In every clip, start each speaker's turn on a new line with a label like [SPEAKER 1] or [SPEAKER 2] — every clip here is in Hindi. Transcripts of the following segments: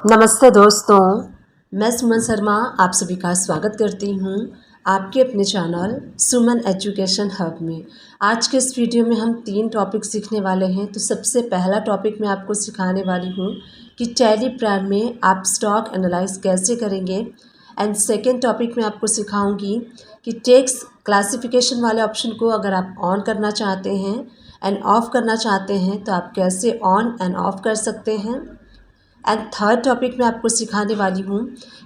[SPEAKER 1] नमस्ते दोस्तों, मैं सुमन शर्मा आप सभी का स्वागत करती हूँ आपके अपने चैनल सुमन एजुकेशन हब में। आज के इस वीडियो में हम 3 टॉपिक सीखने वाले हैं। तो सबसे पहला टॉपिक मैं आपको सिखाने वाली हूँ कि टैली प्राइम में आप स्टॉक एनालाइज कैसे करेंगे। एंड सेकेंड टॉपिक में आपको सिखाऊंगी कि टेक्स्ट क्लासिफिकेशन वाले ऑप्शन को अगर आप ऑन करना चाहते हैं एंड ऑफ़ करना चाहते हैं तो आप कैसे ऑन एंड ऑफ़ कर सकते हैं। एंड थर्ड टॉपिक मैं आपको सिखाने वाली हूँ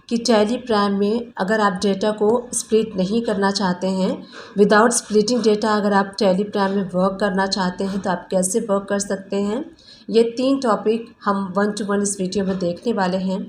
[SPEAKER 1] कि टैली प्राइम में अगर आप डेटा को स्प्लिट नहीं करना चाहते हैं, विदाउट स्प्लिटिंग डेटा अगर आप टैली प्राइम में वर्क करना चाहते हैं तो आप कैसे वर्क कर सकते हैं। ये 3 टॉपिक हम 1 to 1 इस वीडियो में देखने वाले हैं।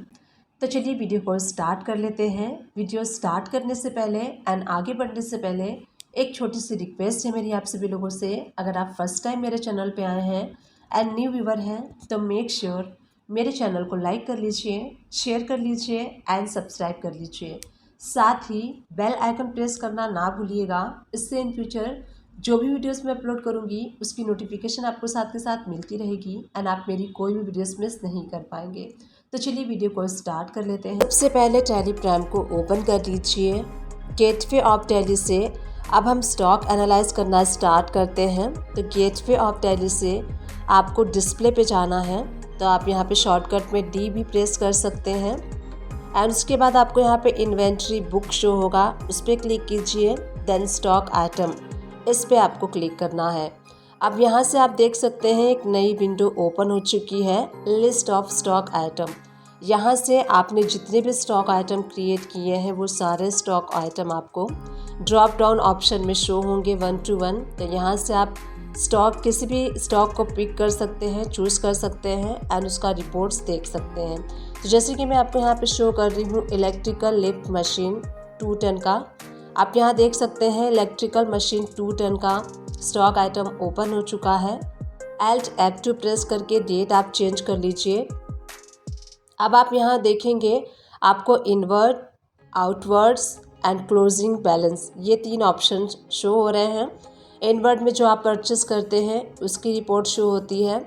[SPEAKER 1] तो चलिए वीडियो को स्टार्ट कर लेते हैं। वीडियो स्टार्ट करने से पहले एंड आगे बढ़ने से पहले एक छोटी सी रिक्वेस्ट है मेरी आप सभी लोगों से। अगर आप फर्स्ट टाइम मेरे चैनल पे आए हैं एंड न्यू व्यूवर हैं तो मेक श्योर मेरे चैनल को लाइक कर लीजिए, शेयर कर लीजिए एंड सब्सक्राइब कर लीजिए। साथ ही बेल आइकन प्रेस करना ना भूलिएगा। इससे इन फ्यूचर जो भी वीडियोस मैं अपलोड करूंगी उसकी नोटिफिकेशन आपको साथ के साथ मिलती रहेगी एंड आप मेरी कोई भी वीडियोस मिस नहीं कर पाएंगे। तो चलिए वीडियो को स्टार्ट कर लेते हैं। सबसे पहले टैली प्राइम को ओपन कर लीजिए। गेटवे ऑफ टैली से अब हम स्टॉक एनालाइज करना स्टार्ट करते हैं। तो गेटवे ऑफ टैली से आपको डिस्प्ले पे जाना है, तो आप यहाँ पे शॉर्टकट में डी भी प्रेस कर सकते हैं। एंड उसके बाद आपको यहाँ पे इन्वेंट्री बुक शो होगा, उस पर क्लिक कीजिए। देन स्टॉक आइटम, इस पे आपको क्लिक करना है। अब यहाँ से आप देख सकते हैं एक नई विंडो ओपन हो चुकी है, लिस्ट ऑफ स्टॉक आइटम। यहाँ से आपने जितने भी स्टॉक आइटम क्रिएट किए हैं वो सारे स्टॉक आइटम आपको ड्रॉप डाउन ऑप्शन में शो होंगे 1 to 1। तो यहाँ से आप स्टॉक किसी भी स्टॉक को पिक कर सकते हैं, चूज़ कर सकते हैं एंड उसका रिपोर्ट्स देख सकते हैं। तो जैसे कि मैं आपको यहाँ पे शो कर रही हूँ इलेक्ट्रिकल लिफ्ट मशीन 2 टन का। आप यहाँ देख सकते हैं इलेक्ट्रिकल मशीन 2 टन का स्टॉक आइटम ओपन हो चुका है। Alt F2 प्रेस करके डेट आप चेंज कर लीजिए। अब आप यहाँ देखेंगे आपको inward, outwards and closing balance ये 3 ऑप्शन शो हो रहे हैं। इनवर्ड में जो आप परचेस करते हैं उसकी रिपोर्ट शो होती है।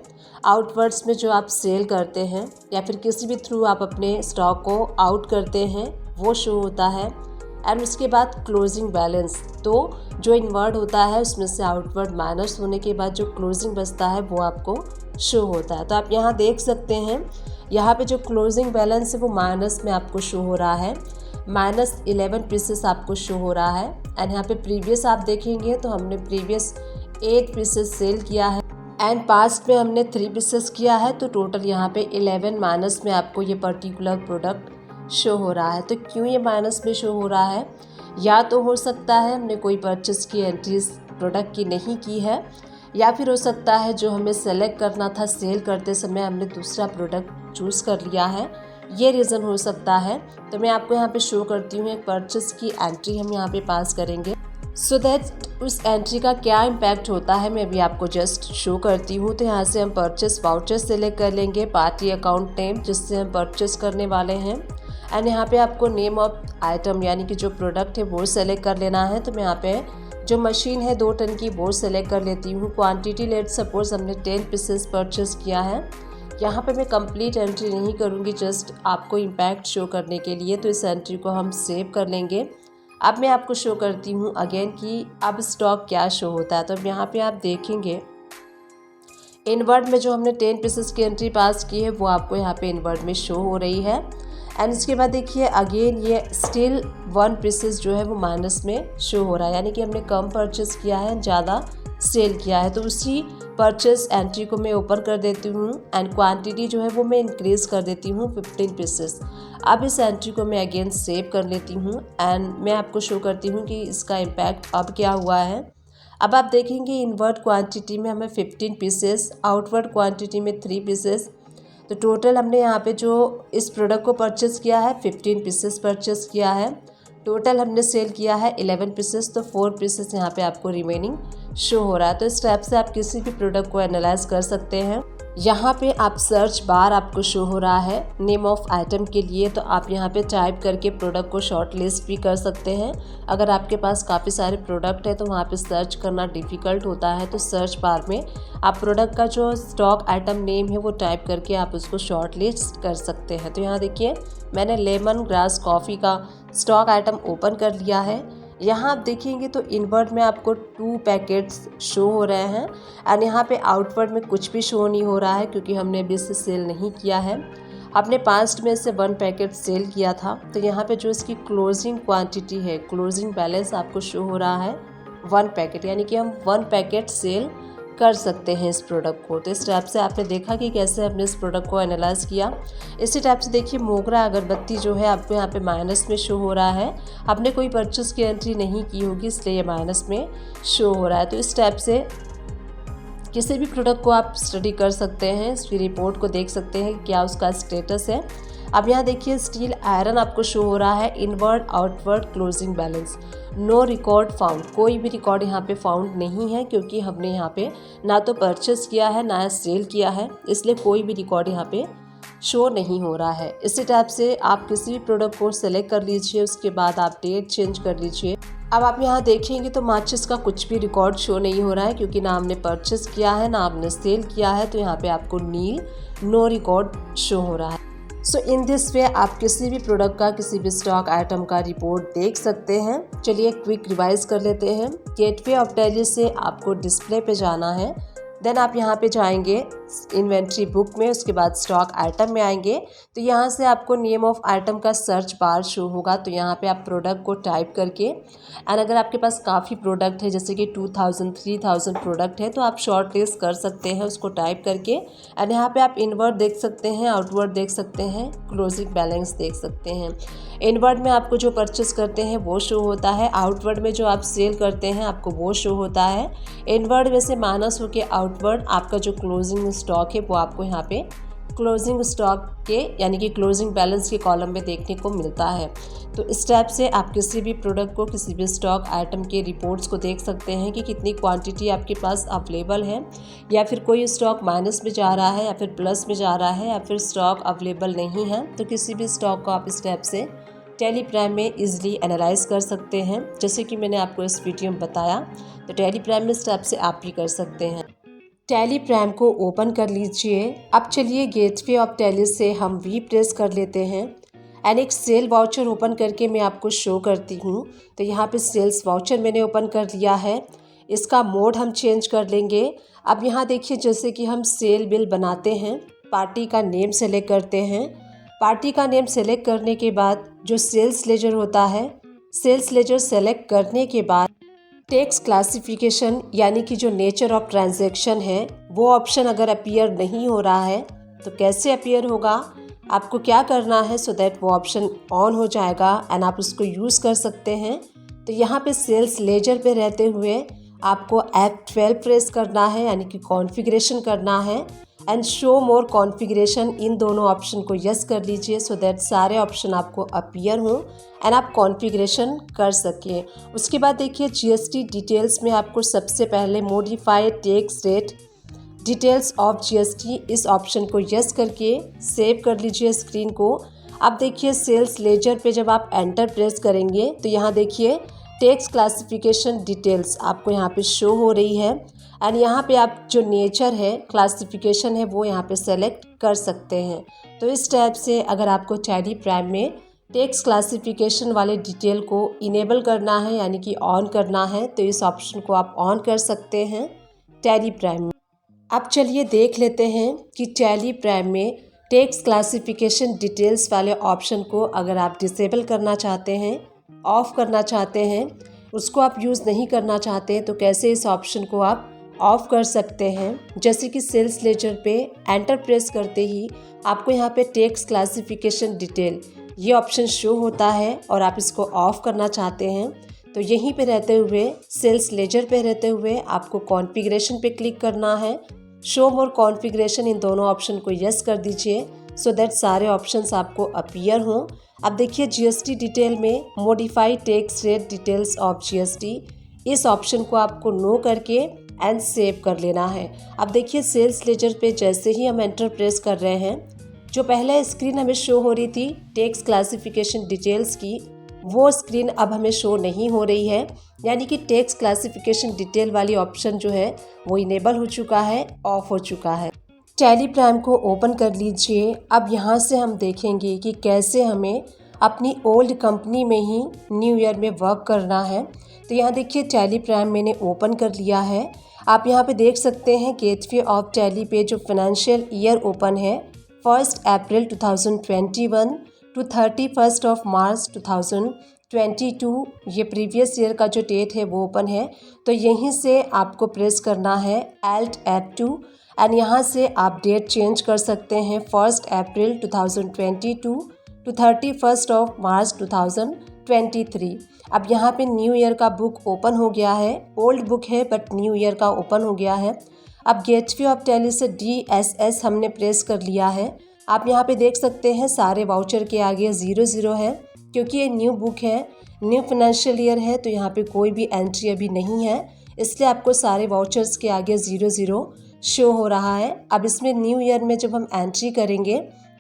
[SPEAKER 1] आउटवर्ड्स में जो आप सेल करते हैं या फिर किसी भी थ्रू आप अपने स्टॉक को आउट करते हैं वो शो होता है। एंड उसके बाद क्लोजिंग बैलेंस, तो जो इनवर्ड होता है उसमें से आउटवर्ड माइनस होने के बाद जो क्लोजिंग बचता है वो आपको शो होता है। तो आप यहाँ देख सकते हैं यहाँ पे जो क्लोजिंग बैलेंस है वो माइनस में आपको शो हो रहा है, -11 पीसेस आपको शो हो रहा है। एंड यहाँ पे प्रीवियस आप देखेंगे तो हमने प्रीवियस 8 पीसेस सेल किया है एंड पास्ट में हमने 3 पीसेस किया है। तो टोटल यहाँ पे 11 माइनस में आपको ये पर्टिकुलर प्रोडक्ट शो हो रहा है। तो क्यों ये माइनस में शो हो रहा है, या तो हो सकता है हमने कोई परचेस की एंट्रीज प्रोडक्ट की नहीं की है, या फिर हो सकता है जो हमें सेलेक्ट करना था सेल करते समय हमने दूसरा प्रोडक्ट चूज़ कर लिया है, ये रीज़न हो सकता है। तो मैं आपको यहाँ पे शो करती हूँ एक परचेस की एंट्री हम यहाँ पे पास करेंगे। सो दैट उस एंट्री का क्या इम्पैक्ट होता है मैं भी आपको जस्ट शो करती हूँ। तो यहाँ से हम परचेस वाउचर सेलेक्ट कर लेंगे, पार्टी अकाउंट नेम जिससे हम परचेस करने वाले हैं। एंड यहाँ पे आपको नेम ऑफ आइटम यानी कि जो प्रोडक्ट है वो सेलेक्ट कर लेना है। तो मैं यहाँ पे जो मशीन है 2 टन की वो सेलेक्ट कर लेती हूँ। क्वांटिटी लेट सपोज हमने 10 पीसेस परचेस किया है। यहाँ पे मैं कंप्लीट एंट्री नहीं करूँगी, जस्ट आपको इम्पैक्ट शो करने के लिए। तो इस एंट्री को हम सेव कर लेंगे। अब मैं आपको शो करती हूँ अगेन कि अब स्टॉक क्या शो होता है। तो यहाँ पे आप देखेंगे इनवर्ड में जो हमने 10 पीसेस की एंट्री पास की है वो आपको यहाँ पे इनवर्ड में शो हो रही है। एंड इसके बाद देखिए अगेन ये स्टिल 1 पीसेस जो है वो माइनस में शो हो रहा है, यानी कि हमने कम परचेस किया है, ज़्यादा सेल किया है। तो उसी परचेस एंट्री को मैं ओपन कर देती हूँ एंड क्वांटिटी जो है वो मैं इंक्रीज़ कर देती हूँ 15 पीसेस। अब इस एंट्री को मैं अगेन सेव कर लेती हूँ एंड मैं आपको शो करती हूँ कि इसका इम्पैक्ट अब क्या हुआ है। अब आप देखेंगे इनवर्ड क्वांटिटी में हमें 15 पीसेस, आउटवर्ड क्वांटिटी में 3 पीसेस। तो टोटल हमने यहाँ पे जो इस प्रोडक्ट को परचेस किया है 15 पीसेस परचेस किया है। टोटल हमने सेल किया है 11 पीसेस, तो 4 पीसेस यहाँ पे आपको रिमेनिंग शो हो रहा है। तो इस टाइप से आप किसी भी प्रोडक्ट को एनालाइज कर सकते हैं। यहाँ पे आप सर्च बार आपको शो हो रहा है नेम ऑफ आइटम के लिए, तो आप यहाँ पे टाइप करके प्रोडक्ट को शॉर्ट लिस्ट भी कर सकते हैं। अगर आपके पास काफ़ी सारे प्रोडक्ट है तो वहाँ पे सर्च करना डिफ़िकल्ट होता है, तो सर्च बार में आप प्रोडक्ट का जो स्टॉक आइटम नेम है वो टाइप करके आप उसको शॉर्ट लिस्ट कर सकते हैं। तो यहाँ देखिए मैंने लेमन ग्रास कॉफ़ी का स्टॉक आइटम ओपन कर लिया है। यहाँ आप देखेंगे तो इनवर्ड में आपको 2 पैकेट्स शो हो रहे हैं एंड यहाँ पे आउटवर्ड में कुछ भी शो नहीं हो रहा है क्योंकि हमने अभी इसे सेल नहीं किया है। हमने पास्ट में से 1 पैकेट सेल किया था, तो यहाँ पे जो इसकी क्लोजिंग क्वांटिटी है, क्लोजिंग बैलेंस आपको शो हो रहा है 1 पैकेट, यानी कि हम 1 पैकेट सेल कर सकते हैं इस प्रोडक्ट को। तो इस टाइप से आपने देखा कि कैसे हमने इस प्रोडक्ट को एनालाइज किया। इसी टाइप से देखिए मोगरा अगरबत्ती जो है आपको यहाँ पे माइनस में शो हो रहा है। आपने कोई परचेस की एंट्री नहीं की होगी इसलिए ये माइनस में शो हो रहा है। तो इस टाइप से किसी भी प्रोडक्ट को आप स्टडी कर सकते हैं, इसकी रिपोर्ट को देख सकते हैं कि क्या उसका स्टेटस है। अब यहाँ देखिए स्टील आयरन आपको शो हो रहा है inward outward closing balance, no record found, कोई भी रिकॉर्ड यहाँ पे फाउंड नहीं है क्योंकि हमने यहाँ पे ना तो परचेस किया है ना सेल किया है, इसलिए कोई भी रिकॉर्ड यहाँ पे शो नहीं हो रहा है। इसी टाइप से आप किसी भी प्रोडक्ट को सेलेक्ट कर लीजिए, उसके बाद आप डेट चेंज कर लीजिए। अब आप यहाँ देखेंगे तो माचिस का कुछ भी रिकॉर्ड शो नहीं हो रहा है क्योंकि ना हमने परचेस किया है ना हमने सेल किया है, तो यहाँ पे आपको नील नो रिकॉर्ड शो हो रहा है। सो इन दिस वे आप किसी भी प्रोडक्ट का किसी भी स्टॉक आइटम का रिपोर्ट देख सकते हैं। चलिए क्विक रिवाइज कर लेते हैं। गेटवे ऑफ टैली से आपको डिस्प्ले पे जाना है, देन आप यहाँ पे जाएंगे इन्वेंट्री बुक में, उसके बाद स्टॉक आइटम में आएंगे तो यहाँ से आपको नेम ऑफ आइटम का सर्च बार शो होगा। तो यहाँ पे आप प्रोडक्ट को टाइप करके एंड अगर आपके पास काफ़ी प्रोडक्ट है जैसे कि 2000 3000 प्रोडक्ट है तो आप शॉर्ट लिस्ट कर सकते हैं उसको टाइप करके। एंड यहाँ पे आप इनवर्ड देख सकते हैं, आउटवर्ड देख सकते हैं, क्लोजिंग बैलेंस देख सकते हैं। इनवर्ड में आपको जो परचेस करते हैं वो शो होता है, आउटवर्ड में जो आप सेल करते हैं आपको वो शो होता है। इनवर्ड में से माइनस होकर आउटवर्ड आपका जो क्लोजिंग स्टॉक है वो आपको यहाँ पे क्लोजिंग स्टॉक के यानी कि क्लोजिंग बैलेंस के कॉलम में देखने को मिलता है। तो इस टाइप से आप किसी भी प्रोडक्ट को किसी भी स्टॉक आइटम के रिपोर्ट्स को देख सकते हैं कि कितनी क्वांटिटी आपके पास अवेलेबल है, या फिर कोई स्टॉक माइनस में जा रहा है या फिर प्लस में जा रहा है या फिर स्टॉक अवेलेबल नहीं है। तो किसी भी स्टॉक को आप इस टाइप से टैली प्राइम में इजीली एनालाइज कर सकते हैं, जैसे कि मैंने आपको इस वीडियो में बताया। तो टैली प्राइम में इस टाइप से आप भी कर सकते हैं। टैली प्राइम को ओपन कर लीजिए। अब चलिए गेटवे ऑफ टैली से हम वी प्रेस कर लेते हैं एंड एक सेल वाउचर ओपन करके मैं आपको शो करती हूँ। तो यहाँ पे सेल्स वाउचर मैंने ओपन कर लिया है, इसका मोड हम चेंज कर लेंगे। अब यहाँ देखिए जैसे कि हम सेल बिल बनाते हैं, पार्टी का नेम सेलेक्ट करते हैं। पार्टी का नेम सेलेक्ट करने के बाद जो सेल्स लेजर होता है, सेल्स लेजर सेलेक्ट करने के बाद टैक्स क्लासिफिकेशन यानी कि जो नेचर ऑफ ट्रांजैक्शन है वो ऑप्शन अगर अपीयर नहीं हो रहा है तो कैसे अपीयर होगा, आपको क्या करना है सो दैट वो ऑप्शन ऑन हो जाएगा एंड आप उसको यूज़ कर सकते हैं। तो यहाँ पे सेल्स लेजर पे रहते हुए आपको F12 प्रेस करना है यानी कि कॉन्फ़िगरेशन करना है एंड शो मोर कॉन्फ़िगरेशन, इन दोनों ऑप्शन को यस कर लीजिए सो दैट सारे ऑप्शन आपको अपीयर हों एंड आप कॉन्फ़िगरेशन कर सकें। उसके बाद देखिए जीएसटी डिटेल्स में आपको सबसे पहले modified tax rate details of GST, इस ऑप्शन को यस करके सेव कर लीजिए स्क्रीन को। अब देखिए सेल्स लेजर पे जब आप एंटर प्रेस करेंगे तो यहाँ देखिए टैक्स क्लासिफिकेशन डिटेल्स आपको यहाँ पे शो हो रही है एंड यहाँ पे आप जो नेचर है क्लासिफिकेशन है वो यहाँ पे सेलेक्ट कर सकते हैं। तो इस टाइप से अगर आपको टैली प्राइम में टैक्स क्लासिफिकेशन वाले डिटेल को इनेबल करना है यानी कि ऑन करना है तो इस ऑप्शन को आप ऑन कर सकते हैं टैली प्राइम में। अब चलिए देख लेते हैं कि टैली प्राइम में टैक्स क्लासिफिकेशन डिटेल्स वाले ऑप्शन को अगर आप डिसेबल करना चाहते हैं, ऑफ़ करना चाहते हैं, उसको आप यूज़ नहीं करना चाहते हैं तो कैसे इस ऑप्शन को आप ऑफ़ कर सकते हैं। जैसे कि सेल्स लेजर पे एंटर प्रेस करते ही आपको यहाँ पे टैक्स क्लासिफिकेशन डिटेल ये ऑप्शन शो होता है और आप इसको ऑफ़ करना चाहते हैं तो यहीं पे रहते हुए सेल्स लेजर पे रहते हुए आपको कॉन्फ़िगरेशन पे क्लिक करना है, शो मोर कॉन्फ़िगरेशन, इन दोनों ऑप्शन को यस कर दीजिए सो दैट सारे ऑप्शंस आपको अपीयर हों। अब देखिए जीएसटी डिटेल में modified tax rate details of GST, इस ऑप्शन को आपको नो करके एंड सेव कर लेना है। अब देखिए सेल्स लेजर पे जैसे ही हम एंटर प्रेस कर रहे हैं, जो पहले स्क्रीन हमें शो हो रही थी टैक्स क्लासिफिकेशन डिटेल्स की, वो स्क्रीन अब हमें शो नहीं हो रही है, यानी कि टैक्स क्लासिफिकेशन डिटेल वाली ऑप्शन जो है वो इनेबल हो चुका है, ऑफ हो चुका है। टैली प्राइम को ओपन कर लीजिए। अब यहाँ से हम देखेंगे कि कैसे हमें अपनी ओल्ड कंपनी में ही न्यू ईयर में वर्क करना है। तो यहाँ देखिए टैली प्राइम मैंने ओपन कर लिया है। आप यहाँ पे देख सकते हैं गेटवे ऑफ टैली पे जो फाइनेंशियल ईयर ओपन है 1 अप्रैल 2021 टू 31 ऑफ मार्च 2022, ये प्रीवियस ईयर का जो डेट है वो ओपन है। तो यहीं से आपको प्रेस करना है Alt F2 एंड यहाँ से आप डेट चेंज कर सकते हैं 1 अप्रैल 2022 टू 31 ऑफ मार्च 2023। अब यहाँ पे न्यू ईयर का बुक ओपन हो गया है, ओल्ड बुक है बट न्यू ईयर का ओपन हो गया है। अब गेटवे ऑफ टैली से DSS हमने प्रेस कर लिया है। आप यहाँ पे देख सकते हैं सारे वाउचर के आगे 00 है, क्योंकि ये न्यू बुक है, न्यू फाइनेंशियल ईयर है, तो यहाँ पे कोई भी एंट्री अभी नहीं है, इसलिए आपको सारे वाउचर्स के आगे 00 शो हो रहा है। अब इसमें न्यू ईयर में जब हम एंट्री करेंगे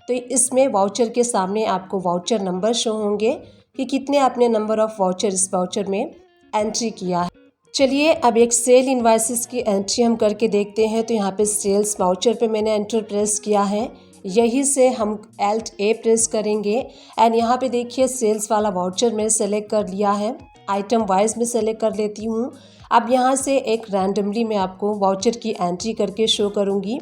[SPEAKER 1] तो इसमें वाउचर के सामने आपको वाउचर नंबर शो होंगे कि कितने आपने नंबर ऑफ वाउचर इस वाउचर में एंट्री किया है। चलिए अब एक सेल इनवाइसेस की एंट्री हम करके देखते हैं। तो यहाँ पे सेल्स वाउचर पे मैंने एंटर प्रेस किया है, यही से हम Alt A प्रेस करेंगे एंड यहाँ पे देखिए सेल्स वाला वाउचर मैंने सेलेक्ट कर लिया है, आइटम वाइज में सेलेक्ट कर लेती हूँ। अब यहाँ से एक रैंडमली मैं आपको वाउचर की एंट्री करके शो करूँगी।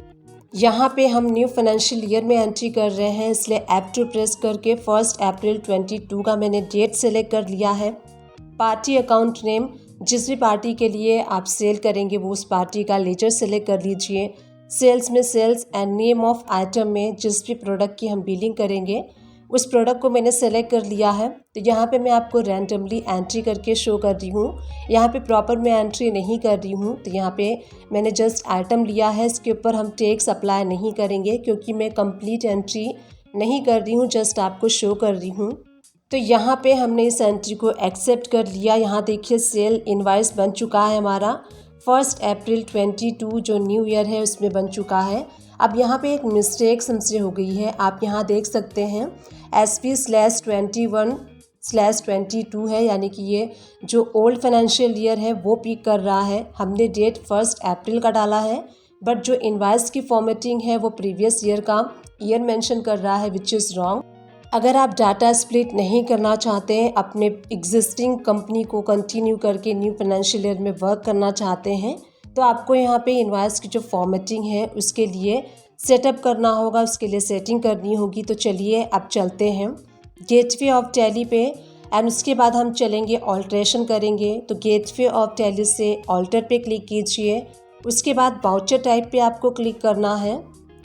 [SPEAKER 1] यहाँ पे हम न्यू फाइनेंशियल ईयर में एंट्री कर रहे हैं, इसलिए F2 प्रेस करके 1 अप्रैल 22 का मैंने डेट सेलेक्ट कर लिया है। पार्टी अकाउंट नेम, जिस भी पार्टी के लिए आप सेल करेंगे वो उस पार्टी का लेजर सेलेक्ट कर लीजिए। सेल्स में sales and name of item में जिस भी प्रोडक्ट की हम बिलिंग करेंगे उस प्रोडक्ट को मैंने सेलेक्ट कर लिया है। तो यहाँ पे मैं आपको रैंडमली एंट्री करके शो कर रही हूँ, यहाँ पे प्रॉपर मैं एंट्री नहीं कर रही हूँ। तो यहाँ पे मैंने जस्ट आइटम लिया है, इसके ऊपर हम टैक्स अप्लाई नहीं करेंगे क्योंकि मैं कंप्लीट एंट्री नहीं कर रही हूँ, जस्ट आपको शो कर रही हूँ। तो यहाँ पे हमने इस एंट्री को एक्सेप्ट कर लिया। यहाँ देखिए सेल इनवाइस बन चुका है हमारा 1 अप्रैल 22 जो न्यू ईयर है उसमें बन चुका है। अब यहाँ पे एक मिस्टेक हमसे हो गई है, आप यहाँ देख सकते हैं SP/21/22 है, यानी कि ये जो ओल्ड फाइनेंशियल ईयर है वो पिक कर रहा है। हमने डेट 1 अप्रैल का डाला है बट जो इनवाइस की फॉर्मेटिंग है वो प्रीवियस ईयर का ईयर मेंशन कर रहा है, विच इज़ रॉन्ग। अगर आप डाटा स्प्लिट नहीं करना चाहते हैं, अपने एग्जिस्टिंग कंपनी को कंटिन्यू करके न्यू फाइनेंशियल ईयर में वर्क करना चाहते हैं, तो आपको यहाँ पे इनवाइस की जो फॉर्मेटिंग है उसके लिए सेटअप करना होगा, उसके लिए सेटिंग करनी होगी। तो चलिए अब चलते हैं गेटवे ऑफ टैली पे एंड उसके बाद हम चलेंगे ऑल्ट्रेशन करेंगे। तो गेटवे ऑफ टैली से ऑल्टर पे क्लिक कीजिए, उसके बाद वाउचर टाइप पे आपको क्लिक करना है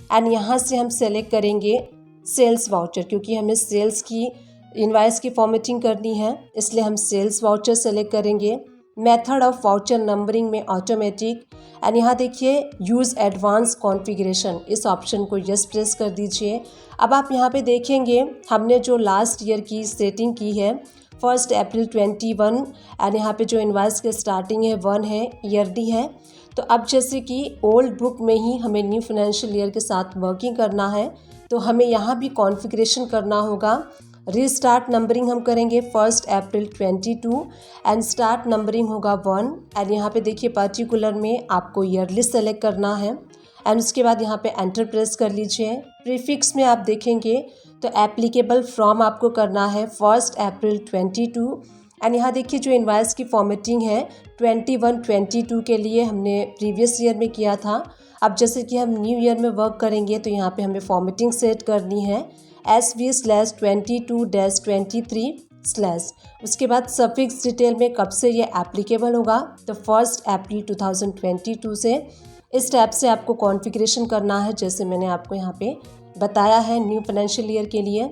[SPEAKER 1] एंड यहाँ से हम सेलेक्ट करेंगे सेल्स वाउचर, क्योंकि हमें सेल्स की इनवाइस की फॉर्मेटिंग करनी है इसलिए हम सेल्स वाउचर सेलेक्ट करेंगे। मेथड ऑफ वाउचर नंबरिंग में ऑटोमेटिक एंड यहाँ देखिए यूज़ एडवांस कॉन्फ़िगरेशन, इस ऑप्शन को यस प्रेस कर दीजिए। अब आप यहाँ पे देखेंगे हमने जो लास्ट ईयर की सेटिंग की है 1 अप्रैल 21 एंड यहाँ पे जो इनवाइस के स्टार्टिंग है 1 है, ईयरली है। तो अब जैसे कि ओल्ड बुक में ही हमें न्यू फाइनेंशियल ईयर के साथ वर्किंग करना है, तो हमें यहाँ भी कॉन्फ़िगरेशन करना होगा। रीस्टार्ट नंबरिंग हम करेंगे 1 अप्रैल 22 एंड स्टार्ट नंबरिंग होगा 1 एंड यहाँ पे देखिए पर्टिकुलर में आपको ईयरली सेलेक्ट करना है एंड उसके बाद यहाँ पे एंटर प्रेस कर लीजिए। प्रीफिक्स में आप देखेंगे तो एप्लीकेबल फ्रॉम आपको करना है 1 अप्रैल 22 एंड यहाँ देखिए जो इनवाइस की फॉर्मेटिंग है 21-22 के लिए हमने प्रीवियस ईयर में किया था। अब जैसे कि हम न्यू ईयर में वर्क करेंगे तो यहाँ पे हमें फॉर्मेटिंग सेट करनी है SV/22-23/, उसके बाद सफिक्स डिटेल में कब से ये एप्लीकेबल होगा तो 1 अप्रैल 2022 से। इस टैब से आपको कॉन्फ़िगरेशन करना है जैसे मैंने आपको यहाँ पे बताया है न्यू फाइनेंशियल ईयर के लिए।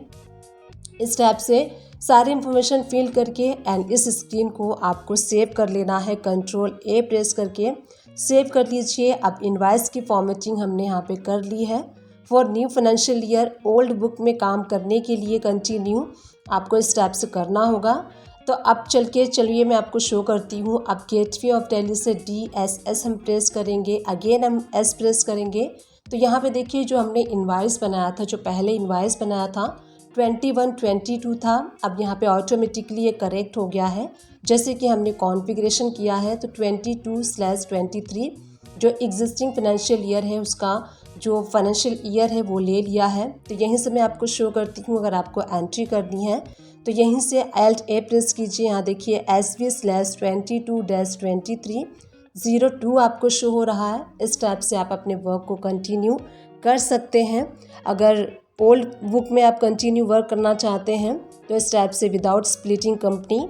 [SPEAKER 1] इस टैब से सारी इन्फॉर्मेशन फिल करके एंड इस स्क्रीन को आपको सेव कर लेना है, Ctrl A प्रेस करके सेव कर लीजिए। अब इनवाइस की फॉर्मेटिंग हमने यहाँ पे कर ली है for new financial year. Old book में काम करने के लिए कंटिन्यू आपको इस टैब से करना होगा।
[SPEAKER 2] तो अब चलिए मैं आपको शो करती हूँ। अब गेटवे ऑफ दिल्ली से DSS हम प्रेस करेंगे, अगेन हम S प्रेस करेंगे। तो यहाँ पे देखिए जो हमने इनवाइस बनाया था, जो पहले इनवाइस बनाया था 2122 था, अब यहाँ पे ऑटोमेटिकली ये करेक्ट हो गया है। जैसे कि हमने कॉन्फ़िगरेशन किया है तो 22/23 जो एग्जिस्टिंग फाइनेंशियल ईयर है उसका जो फाइनेंशियल ईयर है वो ले लिया है। तो यहीं से मैं आपको शो करती हूँ। अगर आपको एंट्री करनी है तो यहीं से Alt A प्रेस कीजिए। यहाँ देखिए SV/22-2302 आपको शो हो रहा है। इस टाइप से आप अपने वर्क को कंटिन्यू कर सकते हैं। अगर ओल्ड बुक में आप कंटिन्यू वर्क करना चाहते हैं तो इस टाइप से विदाउट स्प्लिटिंग कंपनी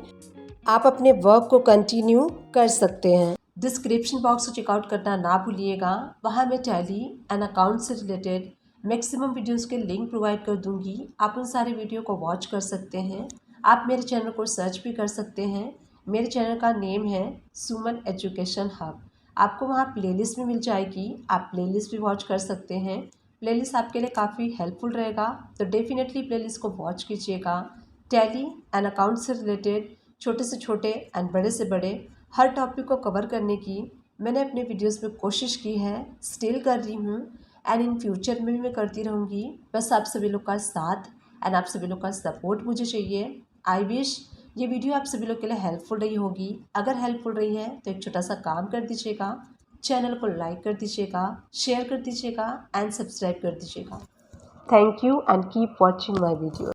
[SPEAKER 2] आप अपने वर्क को कंटिन्यू कर सकते हैं। डिस्क्रिप्शन बॉक्स को चेकआउट करना ना भूलिएगा, वहाँ मैं टैली एंड अकाउंट से रिलेटेड मैक्सिमम वीडियोस के लिंक प्रोवाइड कर दूंगी। आप उन सारे वीडियो को वॉच कर सकते हैं। आप मेरे चैनल को सर्च भी कर सकते हैं। मेरे चैनल का नेम है सुमन एजुकेशन हब। आपको वहाँ प्लेलिस्ट भी मिल जाएगी, आप प्लेलिस्ट भी वॉच कर सकते हैं। प्लेलिस्ट आपके लिए काफ़ी हेल्पफुल रहेगा, तो डेफिनेटली प्लेलिस्ट को वॉच कीजिएगा। टैली एंड अकाउंट से रिलेटेड छोटे से छोटे एंड बड़े से बड़े हर टॉपिक को कवर करने की मैंने अपने वीडियोस में कोशिश की है, स्टिल कर रही हूँ एंड इन फ्यूचर में भी मैं करती रहूँगी। बस आप सभी लोग का साथ एंड आप सभी लोग का सपोर्ट मुझे चाहिए। आई विश ये वीडियो आप सभी लोग के लिए हेल्पफुल रही होगी। अगर हेल्पफुल रही है तो एक छोटा सा काम कर दीजिएगा, चैनल को लाइक कर दीजिएगा, शेयर कर दीजिएगा एंड सब्सक्राइब कर दीजिएगा। Thank you and keep watching my video.